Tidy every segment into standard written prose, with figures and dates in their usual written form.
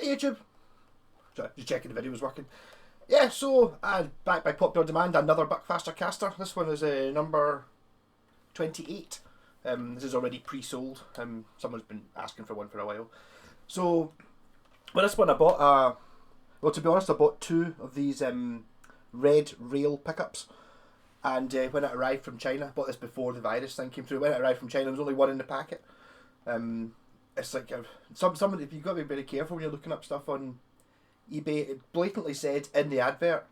Hey YouTube. Sorry, just checking the video was working. Yeah, so back by popular demand, another buckfastercaster. This one is number 28. This is already pre-sold. Someone's been asking for one for a while. So, well, this one I bought. Well, to be honest, I bought two of these red rail pickups. And when it arrived from China, I bought this before the virus thing came through. When it arrived from China, there was only one in the packet. It's like some you've got to be very careful when you're looking up stuff on eBay. It blatantly said in the advert,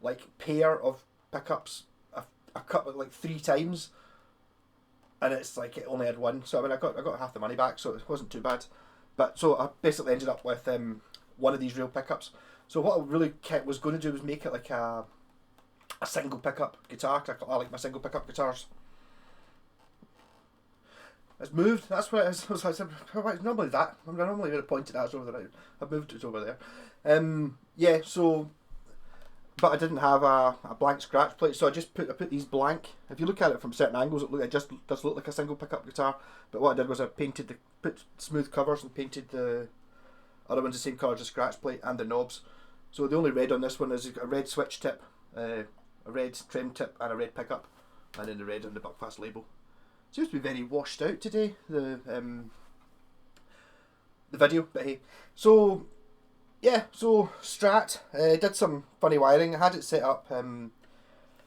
like, pair of pickups, a cut like 3 times, and it's like it only had one. So I mean, I got half the money back, so it wasn't too bad. But so I basically ended up with one of these real pickups. So what I really was going to do was make it like a single pickup guitar. I like my single pickup guitars. It's moved. That's what it is. It's normally that. I normally would have pointed at over there. I've moved it over there. Yeah. So, but I didn't have a blank scratch plate, so I put these blank. If you look at it from certain angles, it just does look like a single pickup guitar. But what I did was I put smooth covers and painted the other ones the same colour as the scratch plate and the knobs. So the only red on this one is a red switch tip, a red trim tip, and a red pickup, and then the red on the Buckfast label. Seems to be very washed out today, the video, but hey. So yeah, so Strat did some funny wiring. I had it set up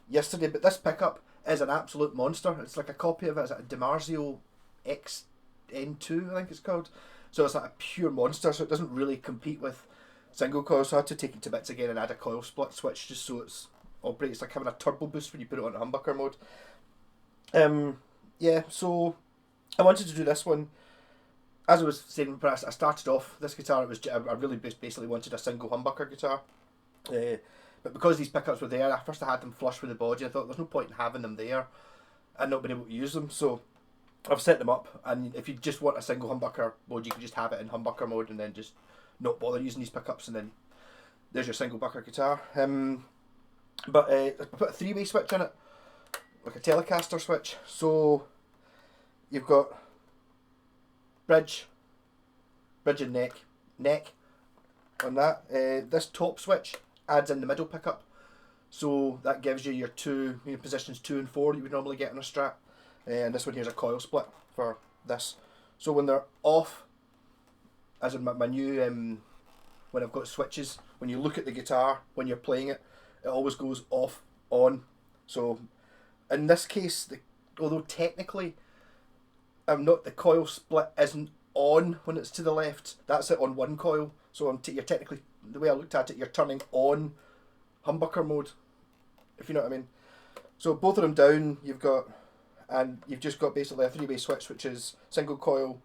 yesterday, but this pickup is an absolute monster. It's like a copy of it. It's like a DiMarzio XN2, I think it's called. So it's like a pure monster. So it doesn't really compete with single coil. So I had to take it to bits again and add a coil split switch just so it's operates like having a turbo boost when you put it on humbucker mode. Yeah, so I wanted to do this one. As I was saying, I started off this guitar. I really basically wanted a single humbucker guitar, but because these pickups were there, first I had them flush with the body. I thought there's no point in having them there and not being able to use them. So I've set them up, and if you just want a single humbucker mode, you can just have it in humbucker mode and then just not bother using these pickups, and then there's your single bucker guitar. But I put a 3-way switch in it, like a Telecaster switch. So you've got bridge and neck on that. This top switch adds in the middle pickup, so that gives you your positions 2 and 4 that you would normally get on a Strat. And this one here's a coil split for this. So when they're off, as in my new when I've got switches, when you look at the guitar when you're playing it, it always goes off, on. So in this case, although technically the coil split isn't on when it's to the left, that's it on one coil. So you're technically, the way I looked at it, you're turning on humbucker mode, if you know what I mean. So both of them down, you've just got basically a 3-way switch, which is single coil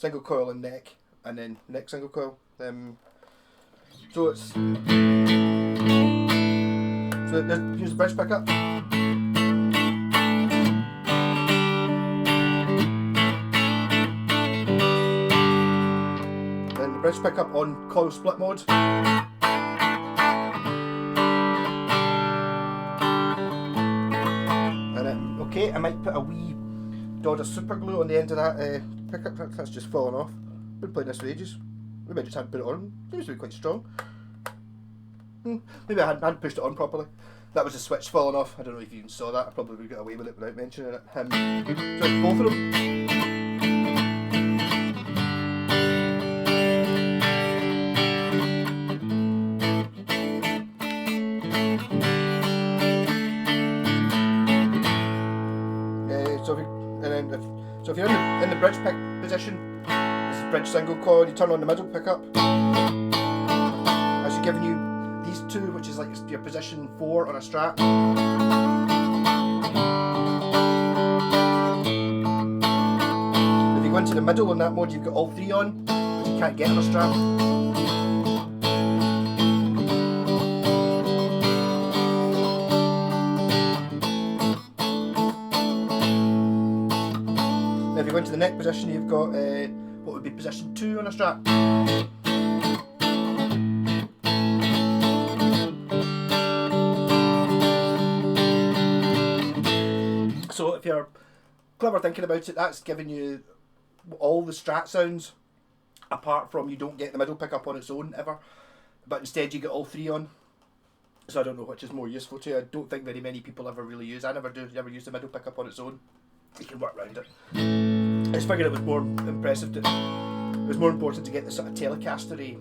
and neck, and then neck single coil. So here's the bridge pickup. Then the bridge pickup on coil split mode. And then, okay, I might put a wee dod of super glue on the end of that pickup. That's just fallen off. Been playing this for ages. Maybe I just hadn't put it on. Seems to be quite strong. Maybe I hadn't pushed it on properly. That was the switch falling off. I don't know if you even saw that. I probably would get away with it without mentioning it. So it's both of them. So if you're in the bridge pick position, this is bridge single coil. You turn on the middle pickup. As you're giving you these two, which is like your position 4 on a Strat. If you go into the middle on that mode, you've got all 3 on, which you can't get on a Strat. If you go into the neck position, you've got what would be position 2 on a Strat. So if you're clever thinking about it, that's giving you all the Strat sounds apart from you don't get the middle pickup on its own ever, but instead you get all three on. So I don't know which is more useful to you. I don't think very many people ever really use. I never do. You ever use the middle pickup on its own? You can work around it. I just figured it was more impressive. It was more important to get the sort of Telecaster-y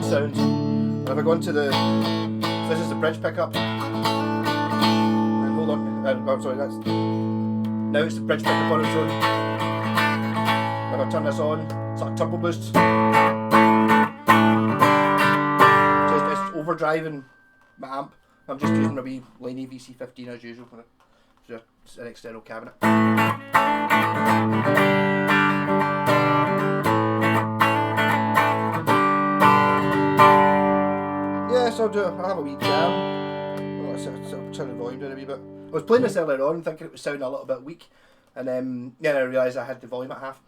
sound. And if I go into the, so this is the bridge pickup. And hold on. I'm sorry. That's now it's the bridge pickup on its own. If I turn this on, sort of turbo boost. Just it's overdriving my amp. I'm just using my wee Laney VC15 as usual. It's an external cabinet. Yeah, so I'll have a wee jam. Oh, I'll turn the volume down a wee bit. I was playing this earlier on thinking it was sounding a little bit weak, and then I realised I had the volume at half.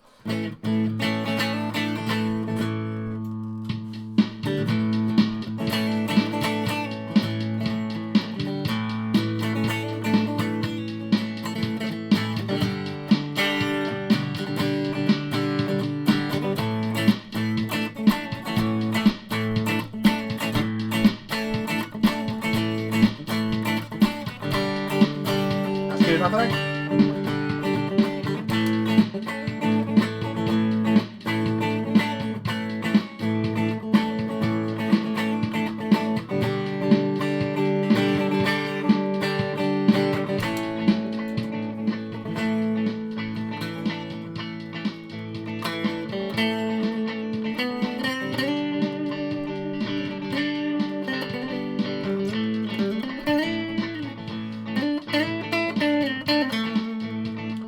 Good enough, I think.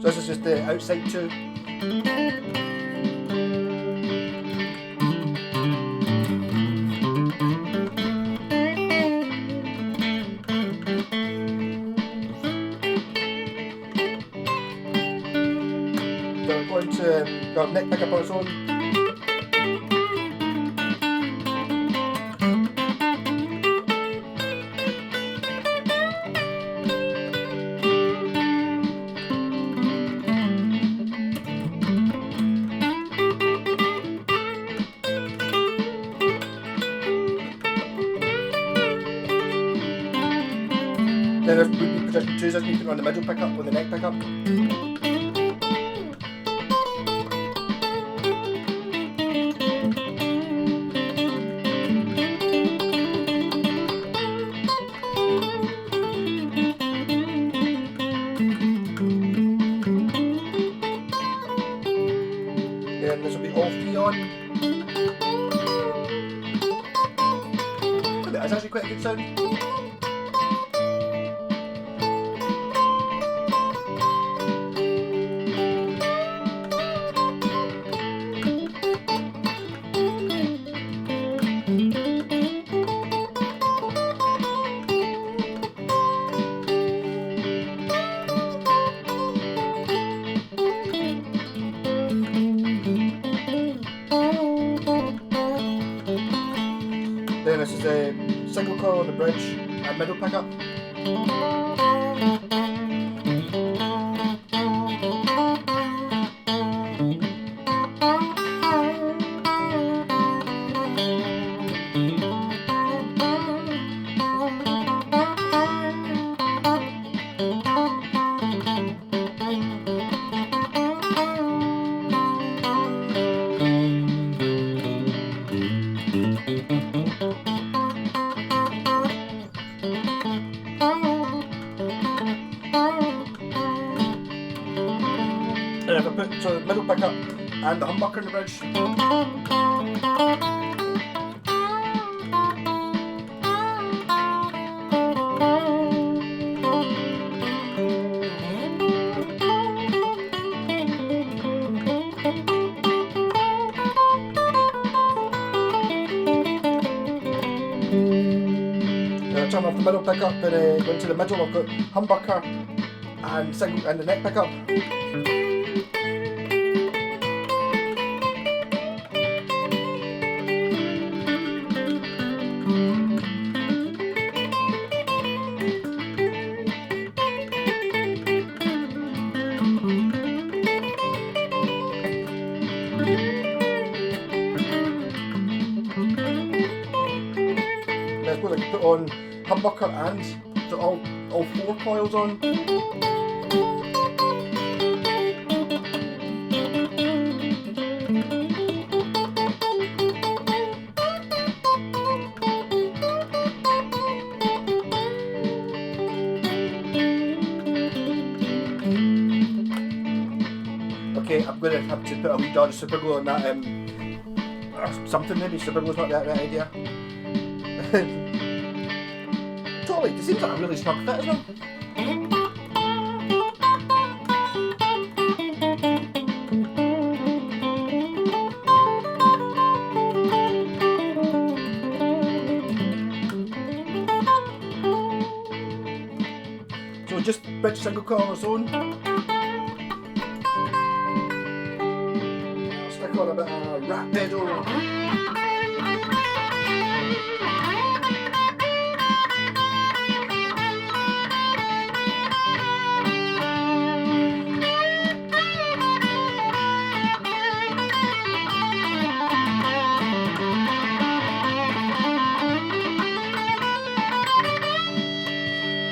So this is just the outside too. So we're going to got neck pickup on its own. Then there's position 2, so you can run the middle pickup with the neck pickup. Then this will be all three on. That's actually quite a good sound. Then this is a single coil on the bridge and middle pickup. And if I put so the middle pickup and the humbucker in the bridge. Turn off the middle pickup and go into the middle. I've got humbucker and single and the neck pickup. put on humbucker and all 4 coils on. Okay, I'm going to have to put a wee dot of super glue on that, or something maybe. Super glue's not the right idea. Totally, it seems like a really snug fit as well. So just bridge single coil on its own. I'll stick on a bit of rat pedal.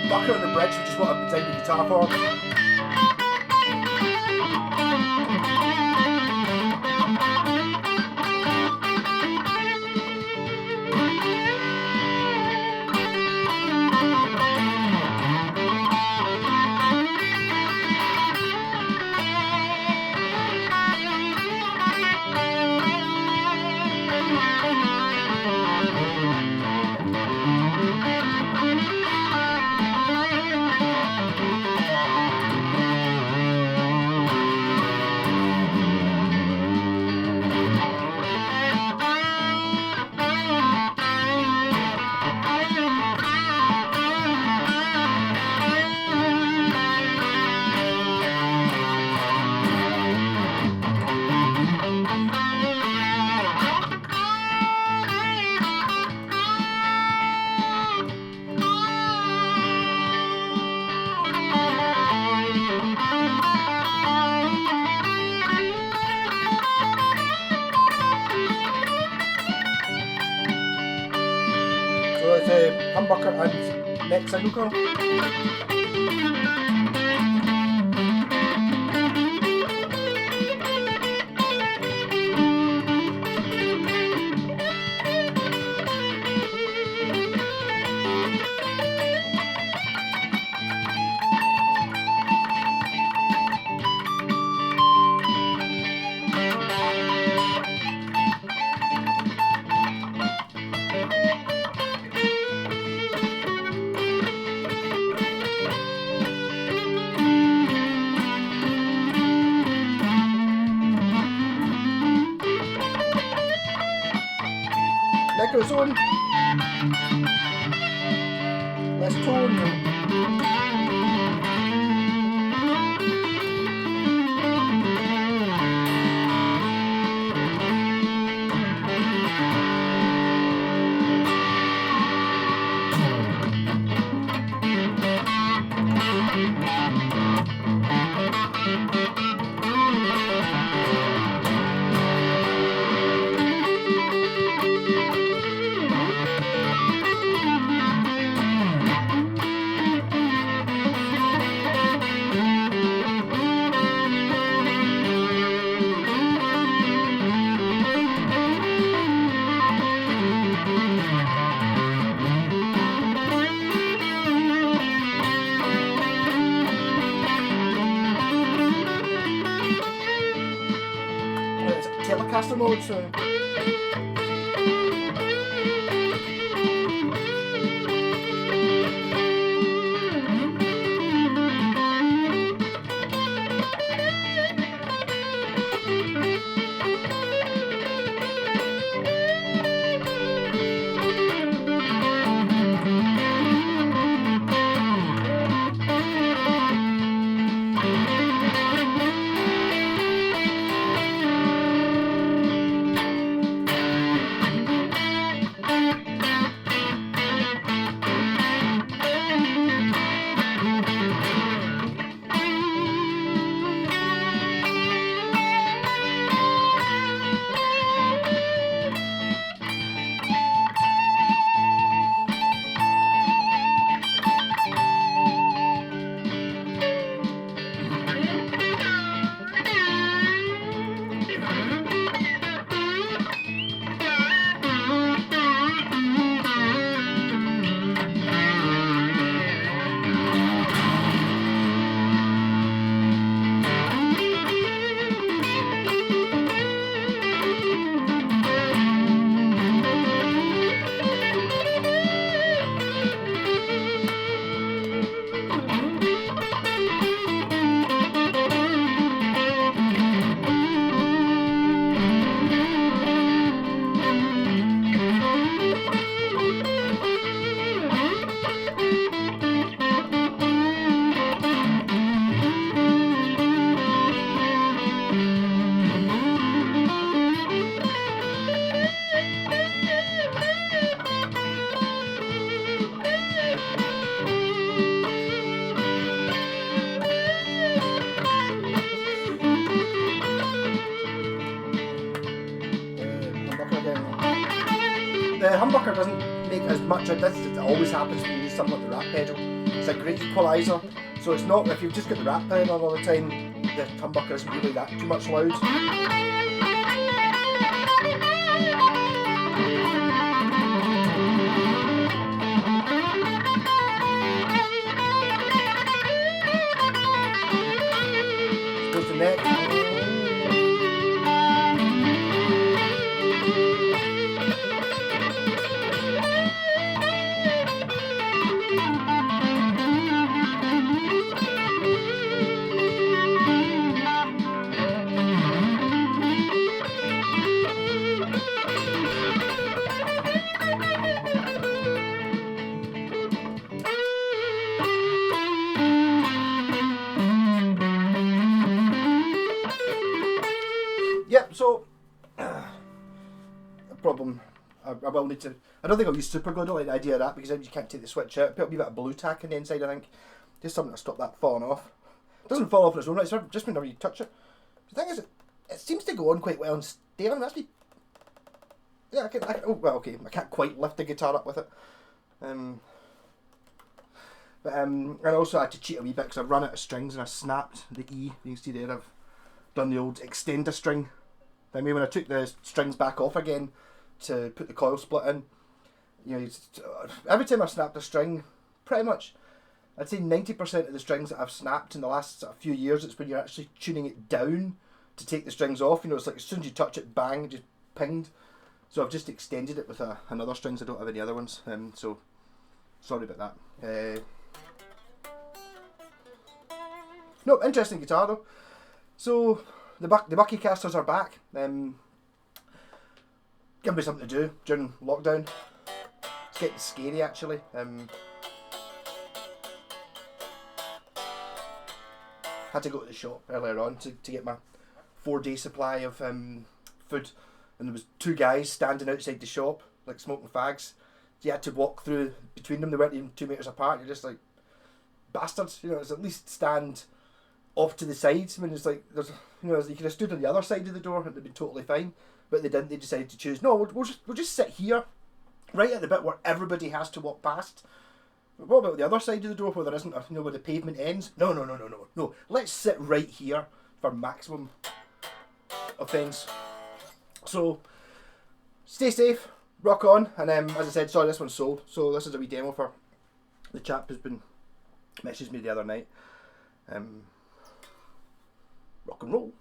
Bucket on the bridge, which is what I've designed the guitar for. So it's a humbucker and neck single coil. Neck goes on. Less tone. It's Telecaster mode, so. the humbucker doesn't make as much of this as it always happens when you use something like the rat pedal. It's a great equaliser, so it's not, if you've just got the rat pedal all the time, the humbucker isn't really that too much loud. Goes the neck. Yep, so a problem. I will need to. I don't think I'll use super glue. I don't like the idea of that because then you can't take the switch out. Put a wee bit of blue tack on the inside, I think. Just something to stop that falling off. It doesn't fall off on its own, right? It's just whenever you touch it. The thing is, it seems to go on quite well and stay on. That's me. Yeah, oh, well, okay. I can't quite lift the guitar up with it. And I also had to cheat a wee bit because I've run out of strings and I snapped the E. You can see there I've done the old extend a string. I mean, when I took the strings back off again to put the coil split in, you know, every time I've snapped a string, pretty much, I'd say 90% of the strings that I've snapped in the last sort of few years, it's when you're actually tuning it down to take the strings off. You know, it's like as soon as you touch it, bang, it just pinged. So I've just extended it with another strings. I don't have any other ones, so sorry about that. No, interesting guitar though. So the buckcasters are back. Give me something to do during lockdown. It's getting scary actually. Had to go to the shop earlier on to get my 4-day supply of food, and there was 2 guys standing outside the shop like smoking fags. You had to walk through between them. They weren't even 2 meters apart. You're just like bastards. You know, it's at least stand off to the sides. I mean, it's like there's, you know, you could have stood on the other side of the door and it'd been totally fine, but they didn't. They decided to choose. No, we'll just sit here, right at the bit where everybody has to walk past. But what about the other side of the door where there isn't, you know, where the pavement ends? No. Let's sit right here for maximum offence. So stay safe, rock on, and as I said, sorry, this one's sold. So this is a wee demo for the chap who's been messaged me the other night. Rock and roll.